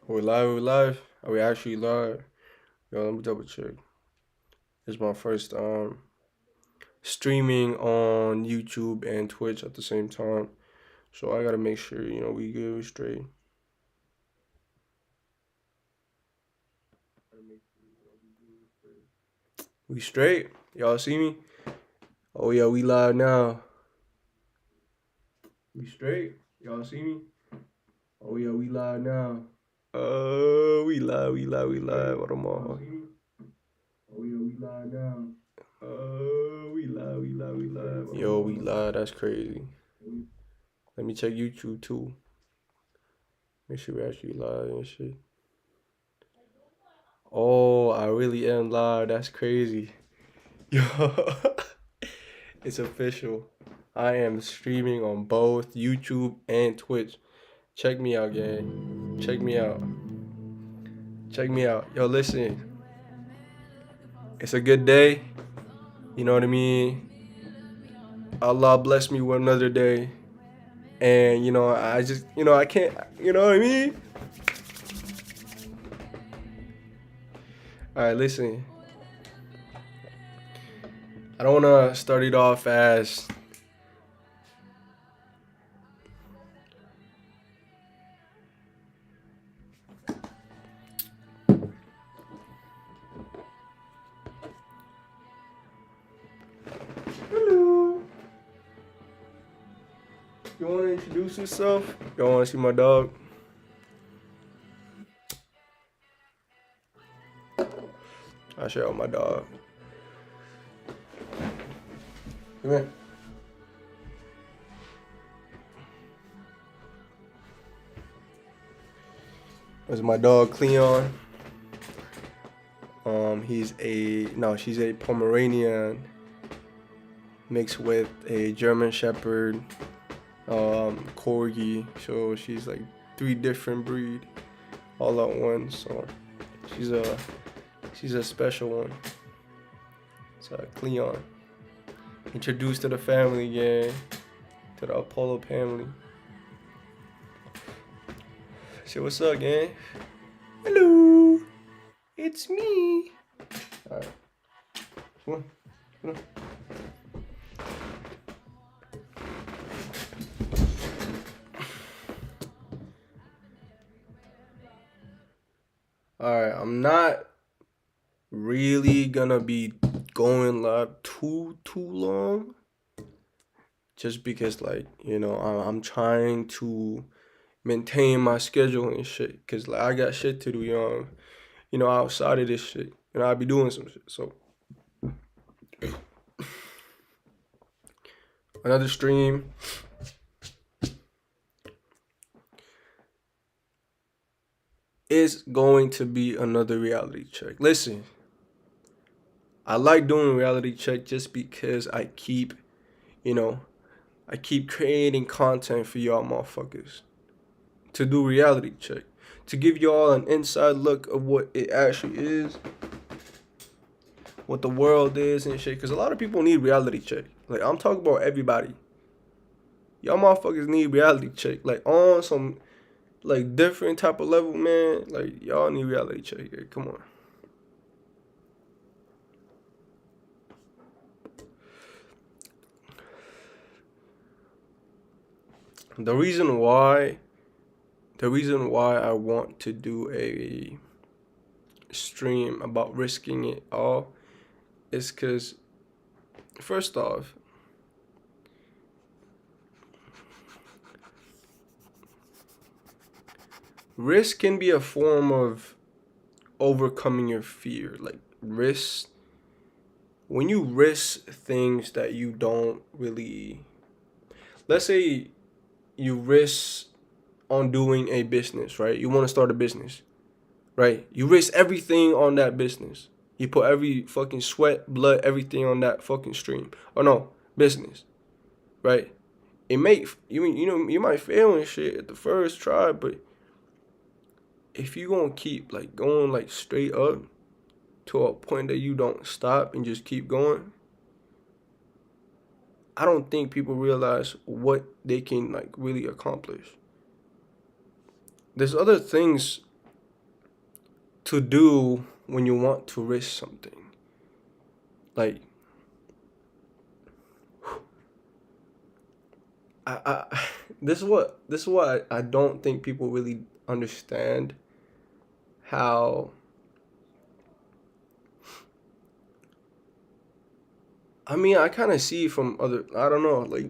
We're live, we're live. Are we actually live? Yo, let me double check. It's my first streaming on YouTube and Twitch at the same time. So I gotta make sure, we good, we straight. We straight? Y'all see me? Oh yeah, we live now. We straight? Y'all see me? Oh yeah, we live now. We live. What am I? Oh yeah, we live now. We live. Yo, we live. That's crazy. Let me check YouTube too. Make sure we actually live and shit. Oh, I really am live. That's crazy. Yo, it's official. I am streaming on both YouTube and Twitch. Check me out, gang. Check me out. Check me out. Yo, listen. It's a good day. You know what I mean? Allah bless me with another day. And, I just, I can't, you know what I mean? All right, listen. I don't want to start it off as hello. You want to introduce yourself? You want to see my dog? I'll show you my dog. Come here. This is my dog Cleon. She's a Pomeranian mixed with a German Shepherd, Corgi. So she's like 3 different breed all at once. So she's a special one. It's Cleon. Introduced to the family, gang, to the Apollo family. Say what's up, gang? Hello, it's me. All right, come on, come on. All right, I'm not really gonna be going live too long, just because I'm trying to maintain my schedule and shit, cause I got shit to do, outside of this shit, I be doing some shit. So another stream. Is going to be another reality check. Listen, I like doing reality check just because I keep creating content for y'all motherfuckers to do reality check, to give y'all an inside look of what it actually is, what the world is and shit. Because a lot of people need reality check. Like, I'm talking about everybody. Y'all motherfuckers need reality check. Like, on some different type of level, man. Like, y'all need reality check. Yeah, come on. The reason why I want to do a stream about risking it all is because, first off, risk can be a form of overcoming your fear. Like, when you risk things that you don't really, let's say you risk on doing a business, right? You want to start a business, right? You risk everything on that business. You put every fucking sweat, blood, everything on that fucking stream. Oh no, business, right? It may you might fail and shit at the first try, but if you gonna keep going straight up to a point that you don't stop and just keep going, I don't think people realize what they can really accomplish. There's other things to do when you want to risk something. Like I this is what I don't think people really understand how. I mean, I kind of see from other, I don't know, like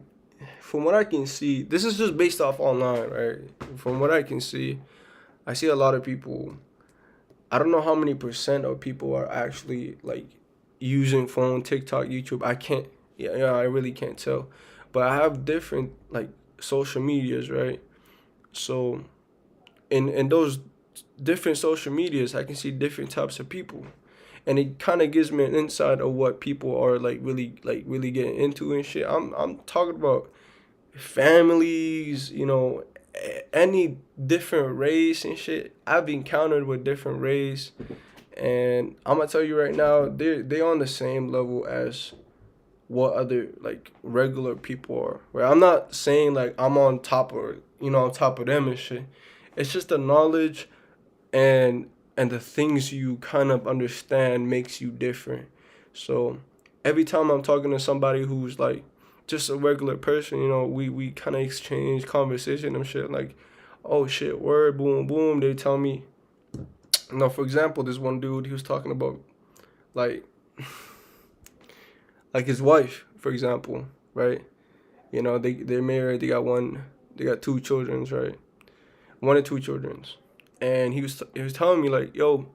from what I can see, this is just based off online, right? From what I can see, I see a lot of people. I don't know how many percent of people are actually like using phone, TikTok, YouTube. I can't, yeah, I really can't tell. But I have different like social medias, right? So in those different social medias, I can see different types of people, and it kind of gives me an insight of what people are like really getting into and shit. I'm talking about families, any different race and shit. I've encountered with different race, and I'm gonna tell you right now, they on the same level as what other like regular people are. Right? I'm not saying like I'm on top or on top of them and shit. It's just the knowledge and the things you kind of understand makes you different. So every time I'm talking to somebody who's like just a regular person, we kind of exchange conversation and shit like, oh shit, word, boom, boom. They tell me, for example, this one dude, he was talking about like like his wife, for example, right? They're married, they got two childrens, right? One or two childrens. And he was telling me like, yo,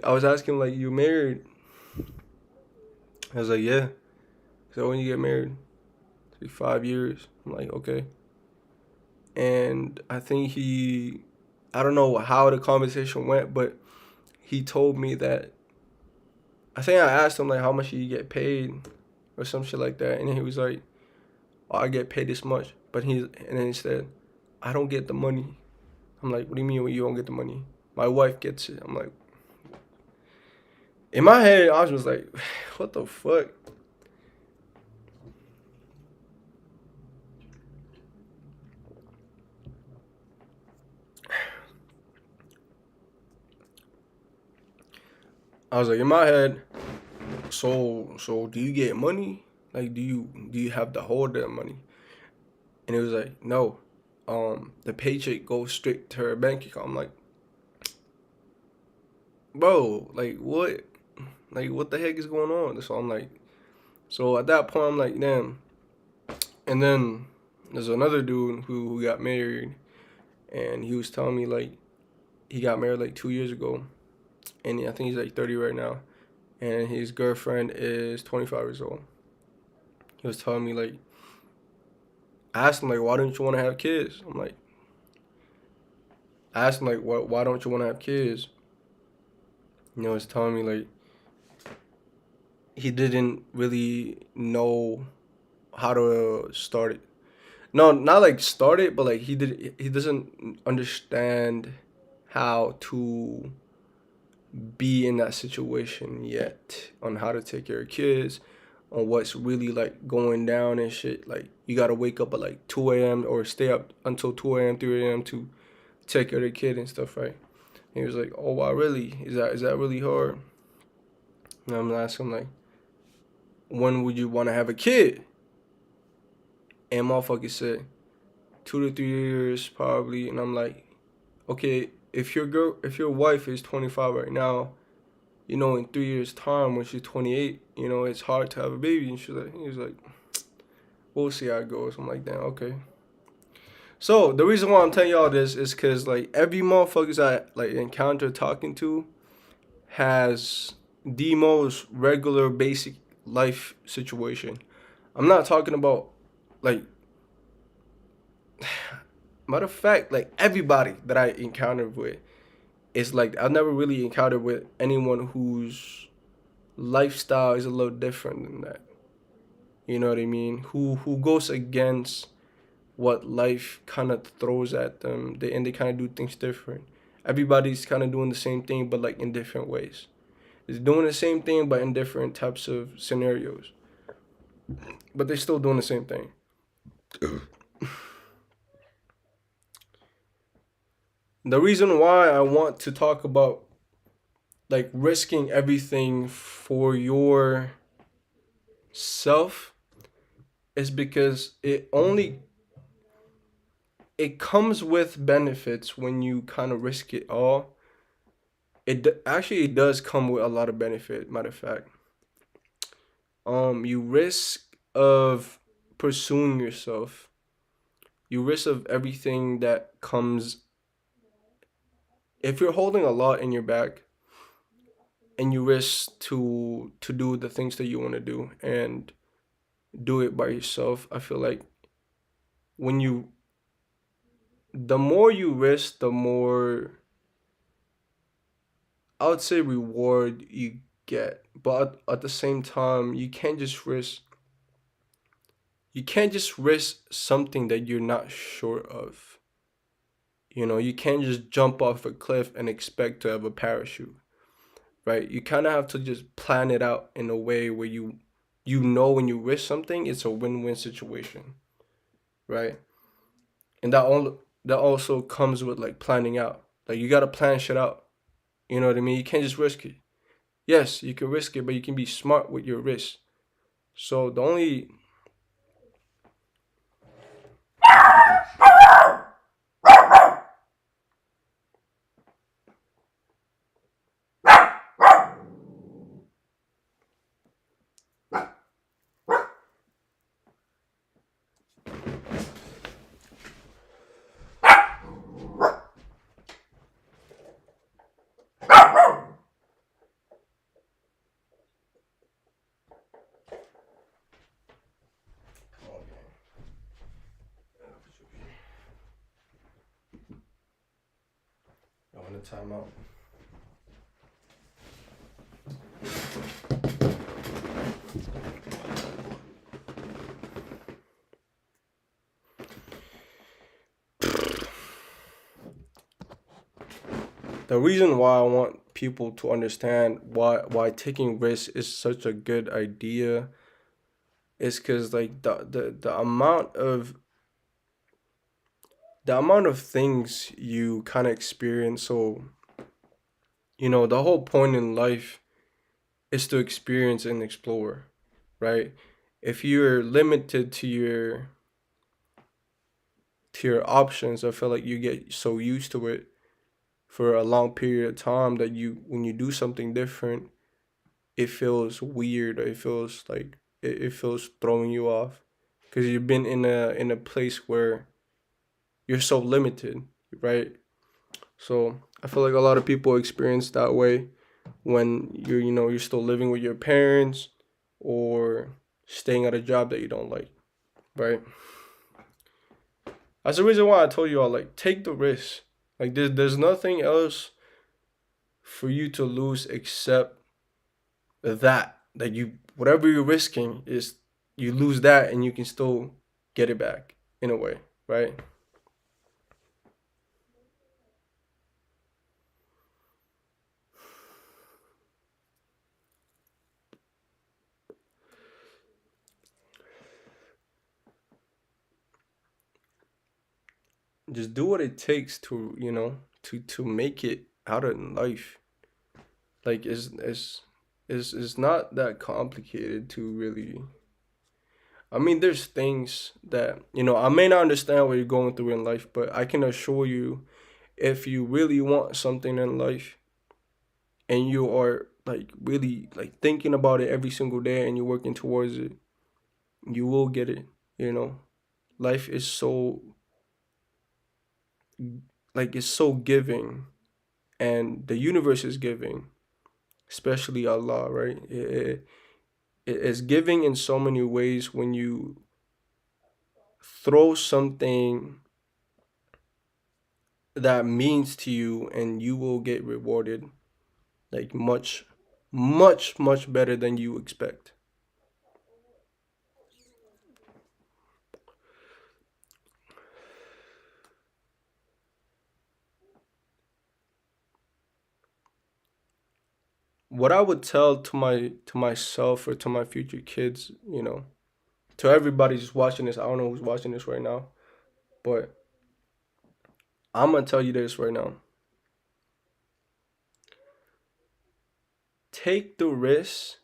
I was asking like, you married? I was like, yeah. So when you get married? It's like 5 years. I'm like, okay. And I think I don't know how the conversation went, but he told me that, I think I asked him like, how much do you get paid or some shit like that. And he was like, oh, I get paid this much. And then he said, I don't get the money. I'm like, what do you mean you don't get the money? My wife gets it. I'm like, in my head, I was just like, what the fuck? I was like, in my head, so do you get money? Like, do you have to hold that money? And it was like, no. The paycheck goes straight to her bank account. I'm like, bro, like what? Like what the heck is going on? So I'm like, so at that point I'm like, damn. And then there's another dude who got married, and he was telling me like he got married like 2 years ago, and I think he's like 30 right now, and his girlfriend is 25 years old. He was telling me like, I asked him like, why don't you want to have kids? I asked him like, why don't you want to have kids? He's telling me like he didn't really know how to start it. No, not like start it, but like he doesn't understand how to be in that situation yet, on how to take care of kids, on what's really like going down and shit. Like you gotta wake up at like 2 a.m. or stay up until 2 a.m., 3 a.m. to take care of the kid and stuff, right? And he was like, oh wow, really? Is that really hard? And I'm asking him like, when would you want to have a kid? And motherfucker said 2 to 3 years probably. And I'm like, okay, if your wife is 25 right now, in 3 years time when she's 28, it's hard to have a baby. And he was like, we'll see how it goes. I'm like, damn, okay. So the reason why I'm telling y'all this is because like every motherfuckers I like encounter talking to has the most regular basic life situation. I'm not talking about like, matter of fact, like everybody that I encountered with, it's like I've never really encountered with anyone whose lifestyle is a little different than that. You know what I mean? Who goes against what life kind of throws at them. They kind of do things different. Everybody's kind of doing the same thing, but like in different ways. It's doing the same thing, but in different types of scenarios. But they're still doing the same thing. The reason why I want to talk about like risking everything for your self is because it comes with benefits when you kind of risk it all. Actually it does come with a lot of benefit. Matter of fact, you risk of pursuing yourself. You risk of everything that comes if you're holding a lot in your back and you risk to do the things that you want to do and do it by yourself. I feel like when you the more you risk, the more I would say reward you get. But at the same time, you can't just risk something that you're not sure of. You can't just jump off a cliff and expect to have a parachute, right? You kind of have to just plan it out in a way where you know when you risk something, it's a win-win situation, right? And that also comes with like planning out. Like you got to plan shit out. You know what I mean? You can't just risk it. Yes, you can risk it, but you can be smart with your risk. So the only I want to time out. The reason why I want people to understand why taking risks is such a good idea is because like the amount of things you kind of experience. So the whole point in life is to experience and explore, right? If you're limited to your options, I feel like you get so used to it for a long period of time that when you do something different, it feels weird, or it feels throwing you off because you've been in a place where you're so limited, right? So I feel like a lot of people experience that way when you're still living with your parents or staying at a job that you don't like, right? That's the reason why I told you all, like, take the risk. Like there's nothing else for you to lose except that you whatever you're risking is you lose that and you can still get it back in a way, right? Just do what it takes to make it out in life. Like it's not that complicated to really. I mean, there's things that I may not understand what you're going through in life, but I can assure you, if you really want something in life and you are like really like thinking about it every single day and you're working towards it, you will get it. You know, life is so like it's so giving, and the universe is giving, especially Allah, right? It is giving in so many ways when you throw something that means to you, and you will get rewarded like much, much, much better than you expect. What I would tell to myself or to my future kids, to everybody just watching this, I don't know who's watching this right now, but I'm gonna tell you this right now. take the risk,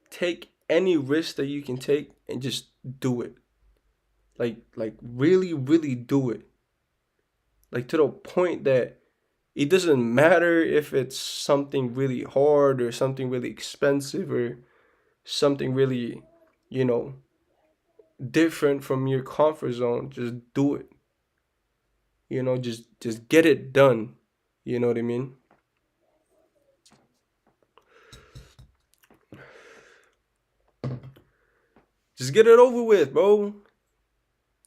take any risk that you can take and just do it. Like really, really do it. Like to the point that it doesn't matter if it's something really hard or something really expensive or something really, you know, different from your comfort zone. Just do it. Just get it done. You know what I mean? Just get it over with, bro.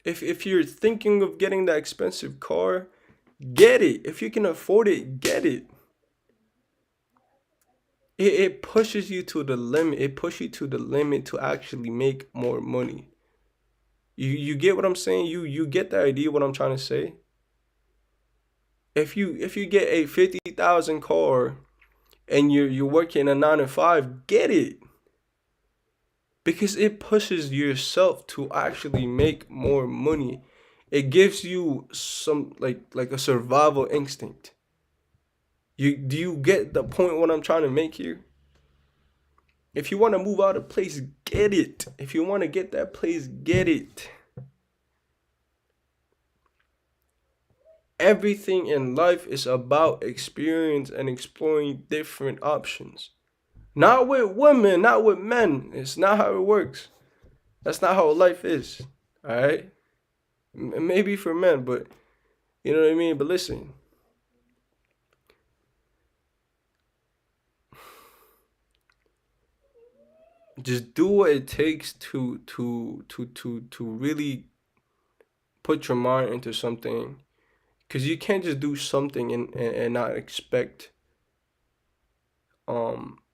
If you're thinking of getting that expensive car, get it. If you can afford it, get it. It pushes you to the limit. It pushes you to the limit to actually make more money. You get what I'm saying? You get the idea what I'm trying to say? If you get a 50,000 car and you're working a 9 to 5, get it. Because it pushes yourself to actually make more money. It gives you some like a survival instinct. Do you get the point what I'm trying to make here? If you want to move out of place, get it. If you want to get that place, get it. Everything in life is about experience and exploring different options. Not with women, not with men. It's not how it works. That's not how life is. All right? Maybe for men, but you know what I mean? But listen, just do what it takes to really put your mind into something, because you can't just do something and not expect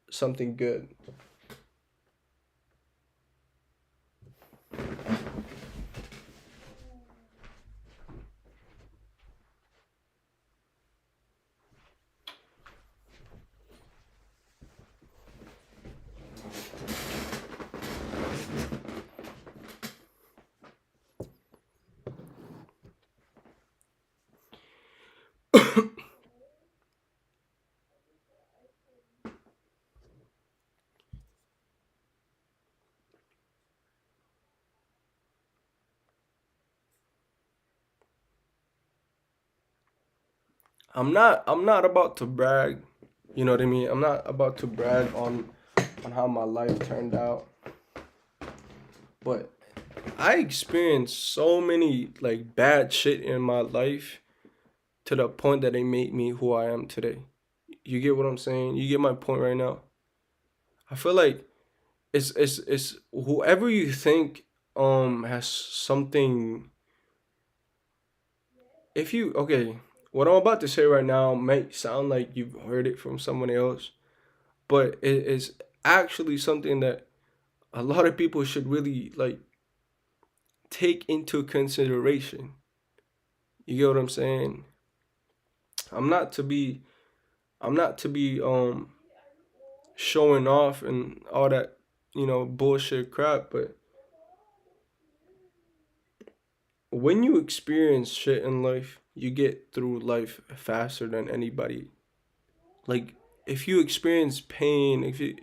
something good. I'm not about to brag. You know what I mean? I'm not about to brag on how my life turned out, but I experienced so many like bad shit in my life to the point that it made me who I am today. You get what I'm saying? You get my point right now? I feel like it's whoever you think has something. If you okay, what I'm about to say right now might sound like you've heard it from someone else, but it is actually something that a lot of people should really like take into consideration. You get what I'm saying? I'm not to be I'm not to be showing off and all that, bullshit crap, but when you experience shit in life, you get through life faster than anybody. Like if you experience pain, if you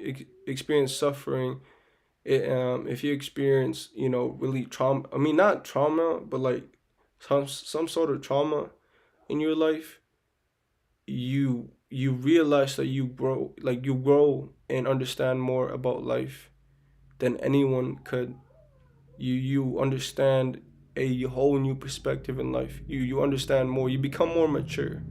experience suffering, if you experience, really trauma. I mean, not trauma, but like some sort of trauma in your life, you realize that you grow and understand more about life than anyone could. You understand a whole new perspective in life. You understand more. You become more mature.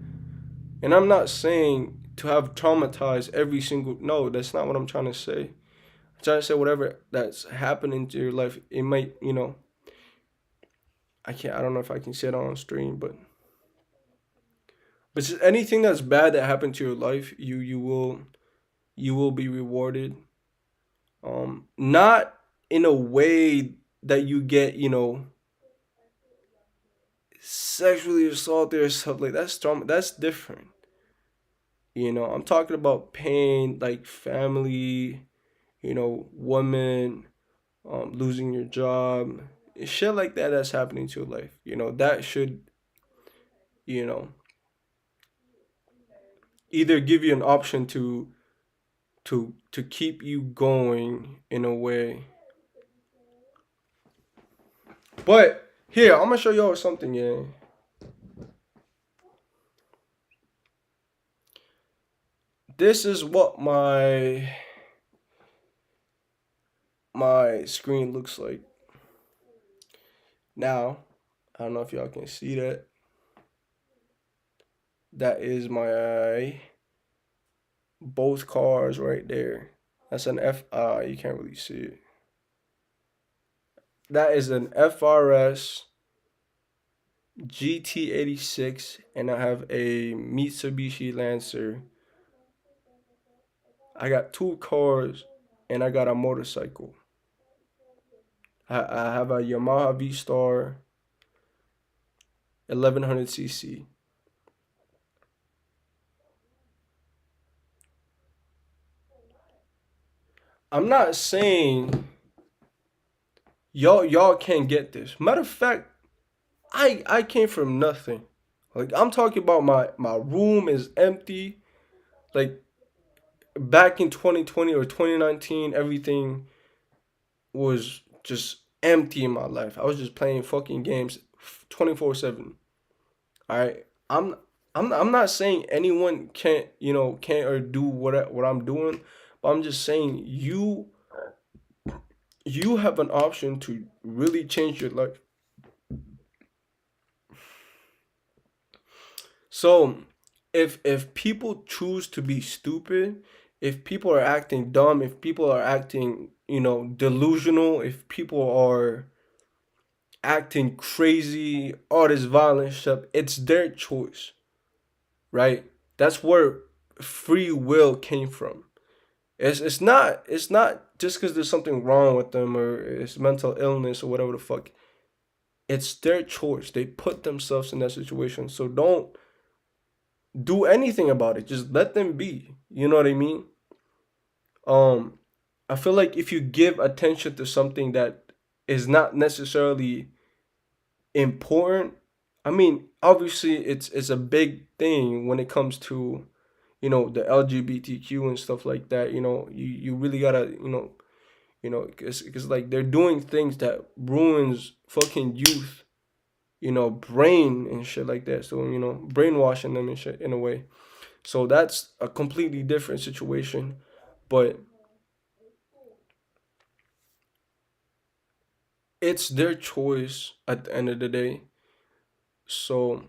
And I'm not saying to have traumatized every single. No, that's not what I'm trying to say. I'm trying to say whatever that's happening to your life, it might, I don't know if I can say it on stream, but just anything that's bad that happened to your life, you will be rewarded. Not in a way that you get, sexually assaulted or something like that's trauma. That's different. I'm talking about pain, like family, woman, losing your job, shit like that that's happening to your life. That should, you know, either give you an option to to keep you going in a way. But here, I'm gonna show y'all something, yeah. This is what my screen looks like now. I don't know if y'all can see that. That is my both cars right there. That's an F. You can't really see it. That is an FRS GT86, and I have a Mitsubishi Lancer. I got two cars, and I got a motorcycle. I have a Yamaha V Star 1100cc. I'm not saying y'all can't get this. Matter of fact, I came from nothing. Like I'm talking about my room is empty. Like back in 2020 or 2019, everything was just empty in my life. I was just playing fucking games 24/7. All right. I'm not saying anyone can't, can't or do what I'm doing, but I'm just saying you have an option to really change your life. So, if people choose to be stupid, if people are acting dumb, if people are acting, delusional, if people are acting crazy, all this violent stuff, it's their choice, right? That's where free will came from. It's not just because there's something wrong with them or it's mental illness or whatever the fuck. It's their choice. They put themselves in that situation. So don't do anything about it. Just let them be. You know what I mean? Um, I feel like if you give attention to something that is not necessarily important, I mean, obviously it's a big thing when it comes to, the LGBTQ and stuff like that. You really gotta, because like they're doing things that ruins fucking youth, brain and shit like that. So, brainwashing them and shit in a way. So that's a completely different situation. But it's their choice at the end of the day. So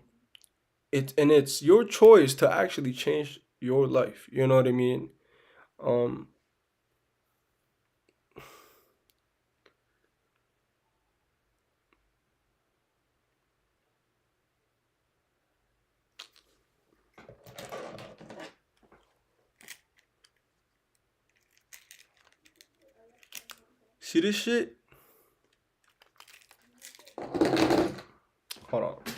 it's your choice to actually change your life. You know what I mean? Um, See this shit? Hold on.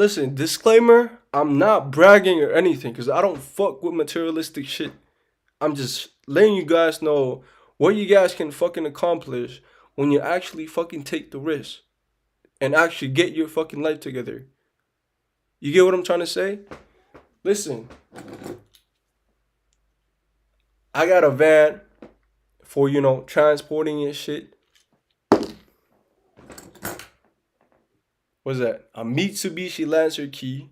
Listen, disclaimer, I'm not bragging or anything because I don't fuck with materialistic shit. I'm just letting you guys know what you guys can fucking accomplish when you actually fucking take the risk and actually get your fucking life together. You get what I'm trying to say? Listen, I got a van for, transporting and shit. What's that? A Mitsubishi Lancer key.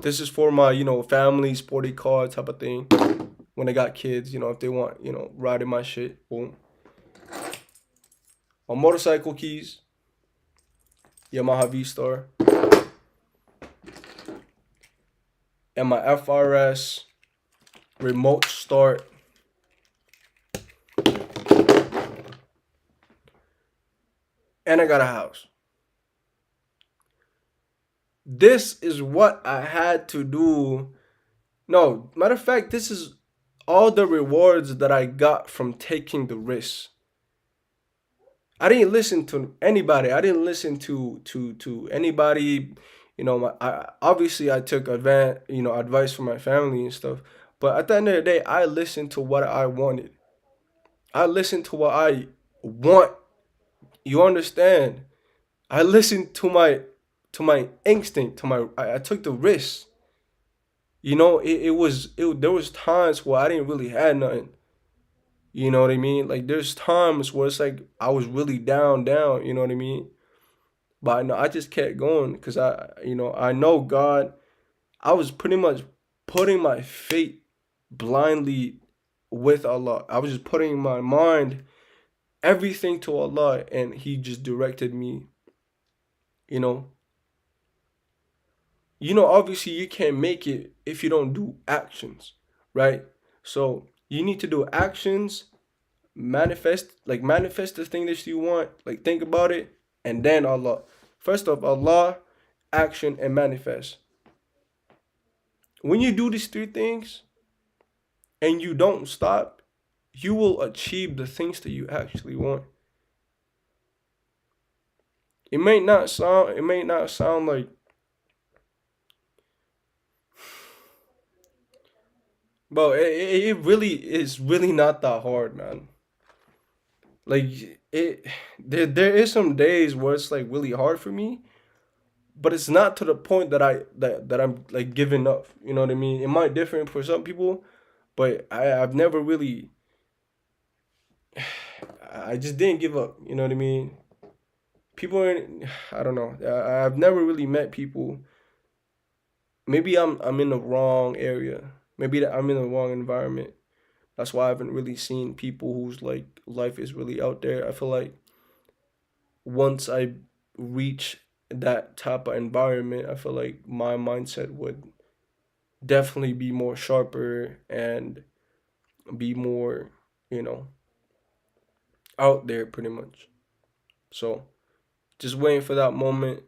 This is for my, family sporty car type of thing. When they got kids, if they want, riding my shit. Boom. My motorcycle keys. Yamaha V Star. And my FRS remote start. and I got a house. This is what I had to do. No, matter of fact, this is all the rewards that I got from taking the risk. I didn't listen to anybody. I didn't listen to anybody. Obviously I took advice from my family and stuff. But at the end of the day, I listened to what I wanted. I listened to what I want. You understand? I listened to my instinct. I took the risk. There was times where I didn't really have nothing. You know what I mean? Like there's times where it's like I was really down. You know what I mean? But I know I just kept going because I know God. I was pretty much putting my faith blindly with Allah. I was just putting my mind everything to Allah, and He just directed me. You know, Obviously you can't make it if you don't do actions, right? So you need to do actions, manifest the thing that you want, like think about it, and then Allah. First off, Allah, action, and manifest. When you do these three things and you don't stop, you will achieve the things that you actually want. It may not sound like, bro, it really is really not that hard, man. Like there is some days where it's like really hard for me, but it's not to the point that I'm like giving up. You know what I mean? It might differ for some people, but I've never really, I just didn't give up. You know what I mean? I don't know. I've never really met people. Maybe I'm in the wrong area. Maybe that I'm in the wrong environment. That's why I haven't really seen people whose like life is really out there. I feel like once I reach that type of environment, I feel like my mindset would definitely be more sharper and be more, you know, out there pretty much. So just waiting for that moment.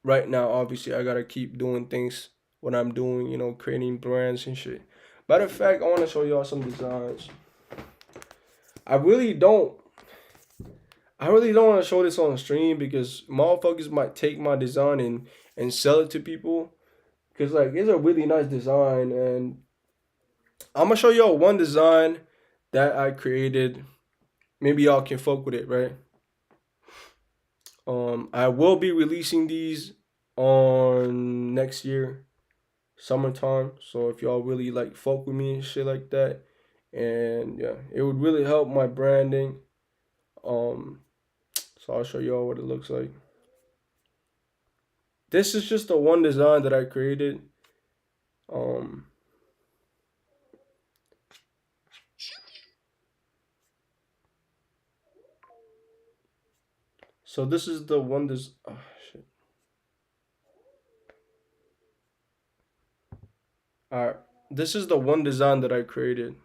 Right now, obviously, I gotta keep doing things what I'm doing, creating brands and shit. Matter of fact, I want to show y'all some designs. I really don't. I really don't want to show this on stream because motherfuckers might take my design and sell it to people. Cause like it's a really nice design, and I'm gonna show y'all one design that I created. Maybe y'all can fuck with it, right? I will be releasing these on next year, summertime. So if y'all really like fuck with me and shit like that, and yeah, it would really help my branding. Um, so I'll show y'all what it looks like. This is just the one design that I created. Um, so this is the one des. Oh, shit. All right, this is the one design that I created.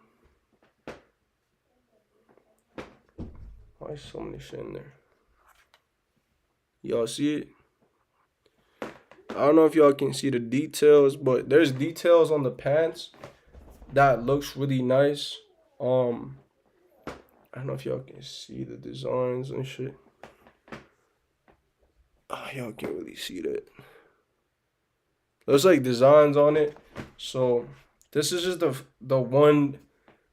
Why is so many shit in there? Y'all see it? I don't know if y'all can see the details, but there's details on the pants that looks really nice. Um, I don't know if y'all can see the designs and shit. Oh, y'all can't really see that. There's like designs on it. So this is just the one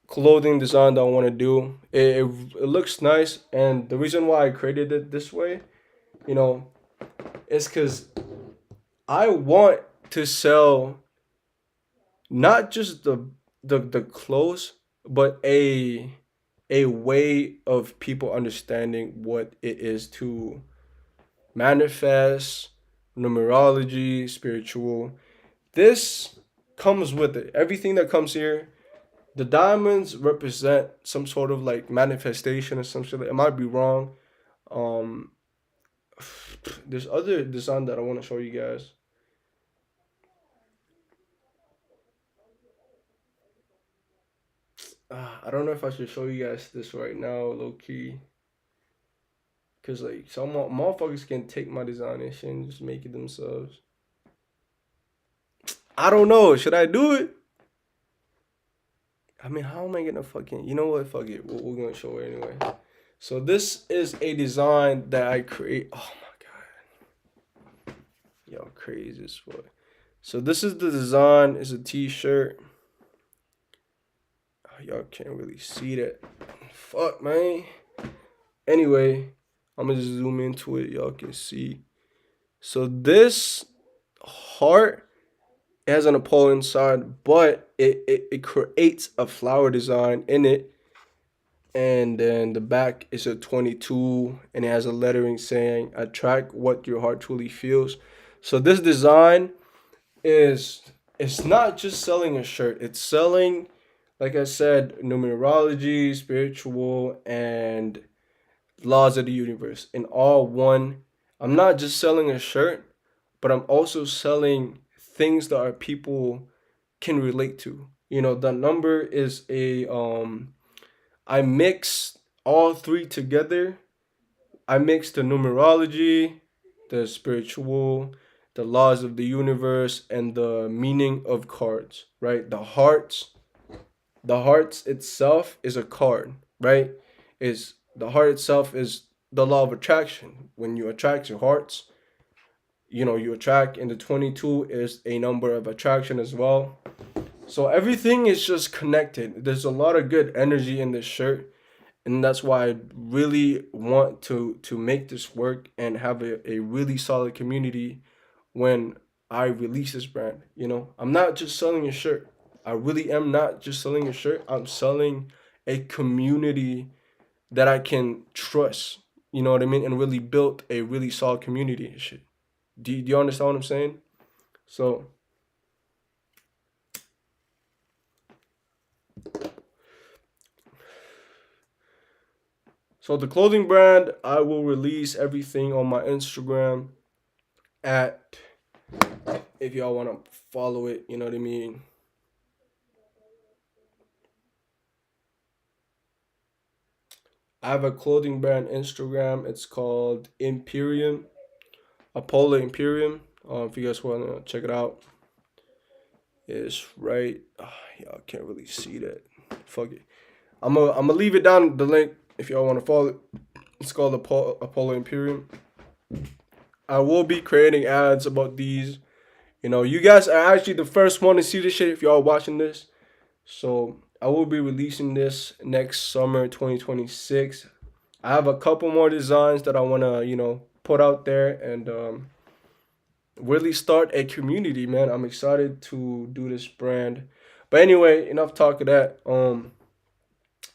clothing design that I want to do. It looks nice, and the reason why I created it this way, you know, is because I want to sell not just the clothes, but a way of people understanding what it is to manifest, numerology, spiritual. This comes with it. Everything that comes here, the diamonds represent some sort of like manifestation or some shit. It might be wrong. Um, there's other design that I want to show you guys. I don't know if I should show you guys this right now, low key. Cause like some motherfuckers can take my design and shit and just make it themselves. I don't know. Should I do it? I mean, how am I gonna fucking? You know what? Fuck it. We're gonna show it anyway. So this is a design that I create. Oh my god, y'all crazy as fuck. So this is the design. It's a T-shirt. Oh, y'all can't really see that. Fuck, man. Anyway, I'm gonna just zoom into it. Y'all can see. So this heart has an Apollo inside, but it creates a flower design in it. And then the back is a 22 and it has a lettering saying attract what your heart truly feels. So this design is it's not just selling a shirt, it's selling, like I said, numerology, spiritual, and laws of the universe in all one. I'm not just selling a shirt, but I'm also selling things that our people can relate to. You know, the number is a I mix all three together. I mix the numerology, the spiritual, the laws of the universe, and the meaning of cards, right? The hearts itself is a card, right? Is the heart itself is the law of attraction. When you attract your hearts, you attract, and the 22 is a number of attraction as well. So everything is just connected. There's a lot of good energy in this shirt, and that's why I really want to make this work and have a really solid community when I release this brand. I'm not just selling a shirt. I really am not just selling a shirt. I'm selling a community that I can trust. You know what I mean? And really build a really solid community and shit. Do you understand what I'm saying? So the clothing brand, I will release everything on my Instagram at, if y'all want to follow it, you know what I mean? I have a clothing brand Instagram. It's called Imperium, Apollo Imperium. If you guys want to check it out, it's right. Y'all can't really see that. Fuck it. I'm gonna leave it down the link if y'all want to follow it. It's called Apollo Imperium. I will be creating ads about these. You guys are actually the first one to see this shit if y'all watching this. So I will be releasing this next summer 2026. I have a couple more designs that I want to, put out there and really start a community, man. I'm excited to do this brand. But anyway, enough talk of that.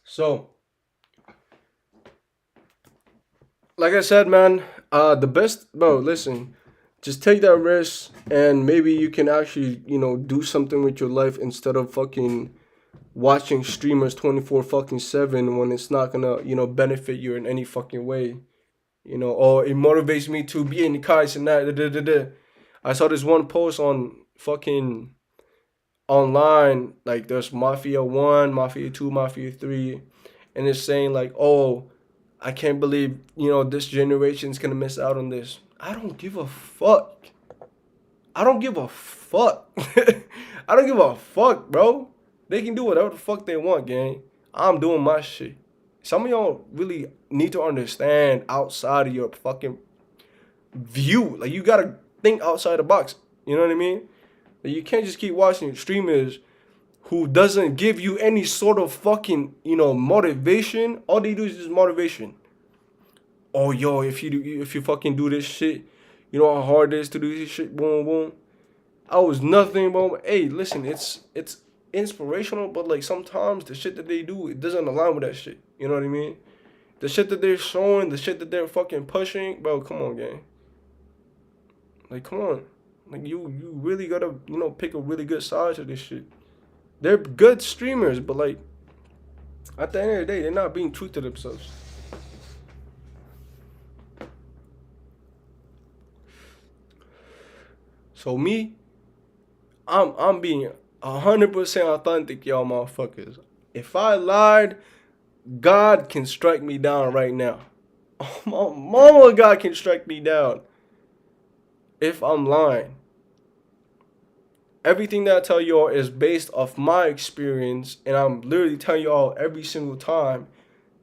So like I said, man, the best, bro, listen, just take that risk and maybe you can actually, do something with your life instead of fucking watching streamers 24 fucking 7 when it's not gonna, benefit you in any fucking way. Or it motivates me to be in the cars and that. Da, da, da, da. I saw this one post on fucking online, like there's Mafia 1, Mafia 2, Mafia 3, and it's saying like, oh, I can't believe, this generation's gonna miss out on this. I don't give a fuck. I don't give a fuck. I don't give a fuck, bro. They can do whatever the fuck they want, gang. I'm doing my shit. Some of y'all really need to understand outside of your fucking view. Like, you gotta think outside the box. You know what I mean? Like, you can't just keep watching streamers who doesn't give you any sort of fucking, motivation. All they do is just motivation. Oh, yo, if you fucking do this shit, you know how hard it is to do this shit. Boom, boom. I was nothing, bro. Hey, listen, it's inspirational, but like sometimes the shit that they do, it doesn't align with that shit. You know what I mean? The shit that they're showing, the shit that they're fucking pushing, bro. Come on, gang. Like, come on. Like, you really gotta, pick a really good side to this shit. They're good streamers, but like, at the end of the day, they're not being true to themselves. So me, I'm being 100% authentic, y'all motherfuckers. If I lied, God can strike me down right now. Oh, my mama, God can strike me down if I'm lying. Everything that I tell y'all is based off my experience, and I'm literally telling y'all every single time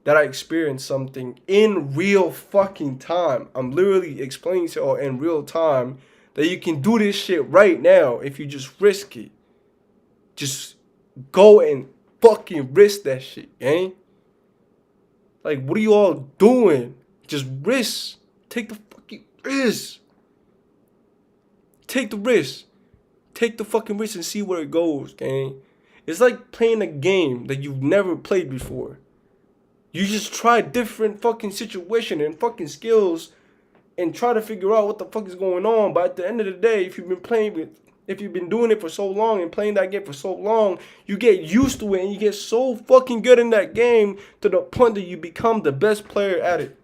that I experience something in real fucking time. I'm literally explaining to y'all in real time that you can do this shit right now if you just risk it. Just go and fucking risk that shit, gang. Like, what are you all doing? Just risk. Take the fucking risk. Take the risk. Take the fucking risk and see where it goes, gang. It's like playing a game that you've never played before. You just try different fucking situation and fucking skills and try to figure out what the fuck is going on. But at the end of the day, if you've been doing it for so long and playing that game for so long, you get used to it and you get so fucking good in that game to the point that you become the best player at it.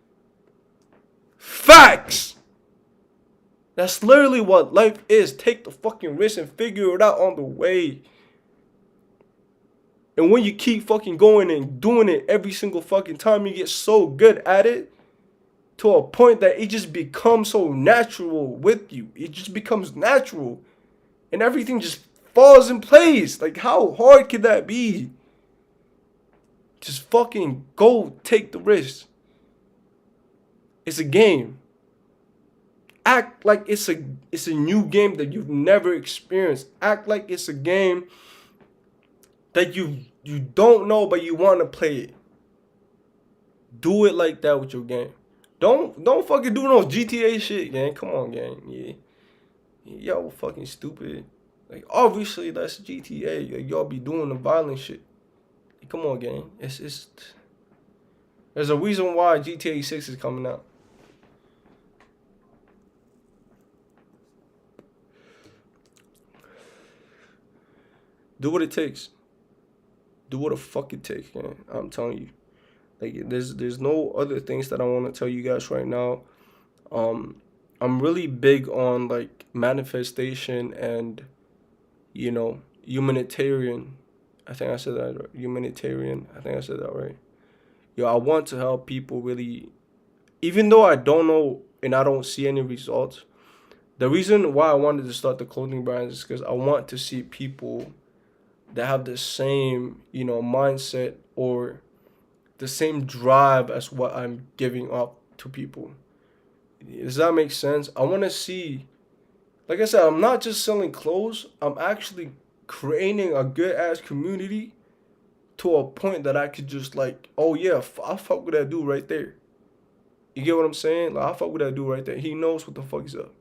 Facts! That's literally what life is. Take the fucking risk and figure it out on the way. And when you keep fucking going and doing it every single fucking time, you get so good at it to a point that it just becomes so natural with you. It just becomes natural. And everything just falls in place. Like, how hard could that be? Just fucking go take the risk. It's a game. Act like it's a new game that you've never experienced. Act like it's a game that you don't know but you want to play it. Do it like that with your game. Don't fucking do no GTA shit, gang. Come on, gang. Yeah. Y'all fucking stupid. Like, obviously that's GTA. Like, y'all be doing the violent shit. Like, come on, gang. It's there's a reason why GTA 6 is coming out. Do what it takes. Do what the fuck it takes, man. I'm telling you. Like, there's no other things that I want to tell you guys right now. Um, I'm really big on like manifestation and humanitarian. I think I said that right. Humanitarian. I think I said that right. Yo, I want to help people really, even though I don't know and I don't see any results. The reason why I wanted to start the clothing brand is because I want to see people that have the same, mindset or the same drive as what I'm giving up to people. Does that make sense? I want to see, like I said, I'm not just selling clothes. I'm actually creating a good ass community to a point that I could just like, oh yeah, I fuck with that dude right there. You get what I'm saying? Like, I fuck with that dude right there. He knows what the fuck is up.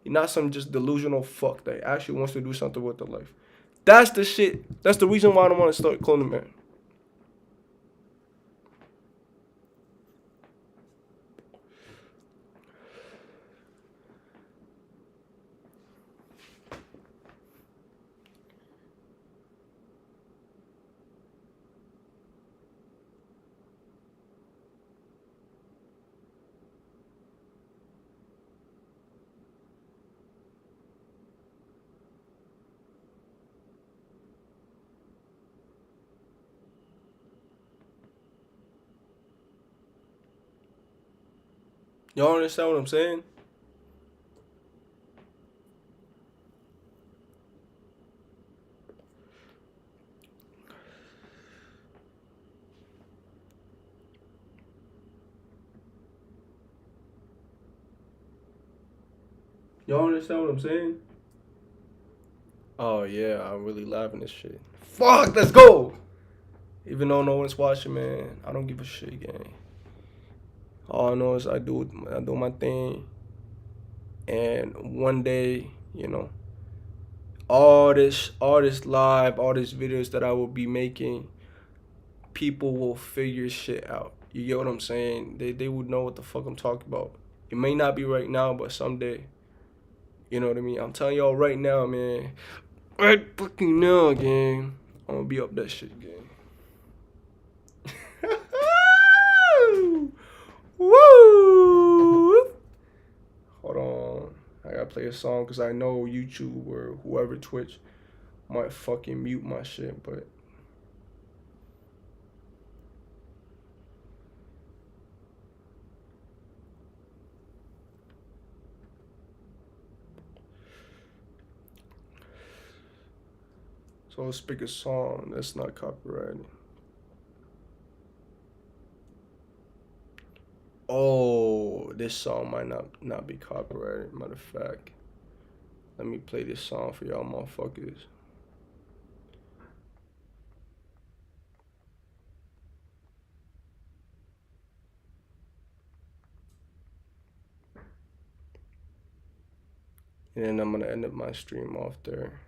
He's not some just delusional fuck that actually wants to do something with their life. That's the shit. That's the reason why I don't want to start clothing man. Y'all understand what I'm saying? Y'all understand what I'm saying? Oh yeah, I'm really laughing this shit. Fuck, let's go. Even though no one's watching, man, I don't give a shit, gang. All I know is I do my thing, and one day, all this live, all these videos that I will be making, people will figure shit out. You get what I'm saying? They would know what the fuck I'm talking about. It may not be right now, but someday. You know what I mean? I'm telling y'all right now, man. Right fucking now, gang. I'm gonna be up that shit, gang. Woo! Hold on. I gotta play a song because I know YouTube or whoever Twitch might fucking mute my shit, but. So let's pick a song that's not copyrighted. Oh, this song might not be copyrighted. Matter of fact, let me play this song for y'all motherfuckers. And then I'm gonna end up my stream off there.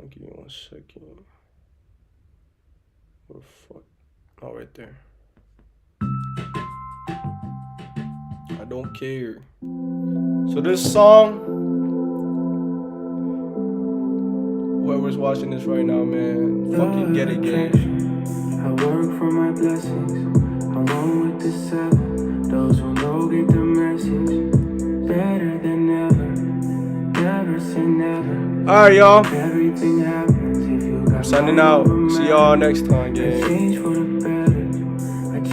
Give me 1 second. Where the fuck? Oh, right there. I don't care. So this song, whoever's watching this right now, man, fucking get it, gang. I work for my blessings. I'm one with the seven. Those who know get the message. Better than ever. Never say never. Alright, y'all. Everything happens if you got I'm signing out. See y'all next time, gang.